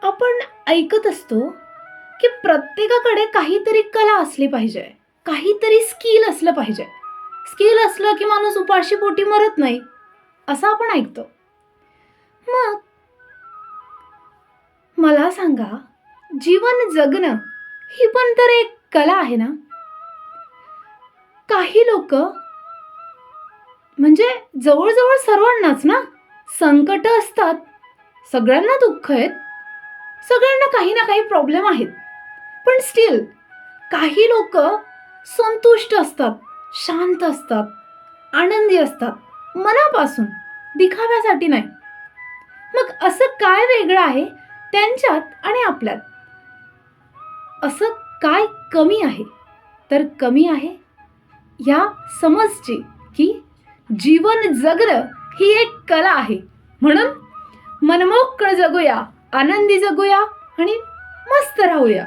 आपण ऐकत असतो की प्रत्येकाकडे काहीतरी कला असली पाहिजे, काहीतरी स्किल असलं पाहिजे. स्किल असलं की माणूस उपाशी पोटी मरत नाही, असं आपण ऐकतो. मग मला सांगा, जीवन जगणं ही पण तर एक कला आहे ना? काही लोक म्हणजे जवळजवळ सर्वांनाच ना संकट असतात, सगळ्यांना दुःख आहेत, सगळ्यांना काही ना काही प्रॉब्लेम आहेत. पण स्टील काही लोक संतुष्ट असतात, शांत असतात, आनंदी असतात मनापासून, दिखाव्यासाठी नाही. मग असं काय वेगळं आहे त्यांच्यात आणि आपल्यात? असं काय कमी आहे? तर कमी आहे ह्या समजची की जीवन जगणं ही एक कला आहे. म्हणून मनमोकळं जगूया, आनंदी जगूया आणि मस्त राहूया.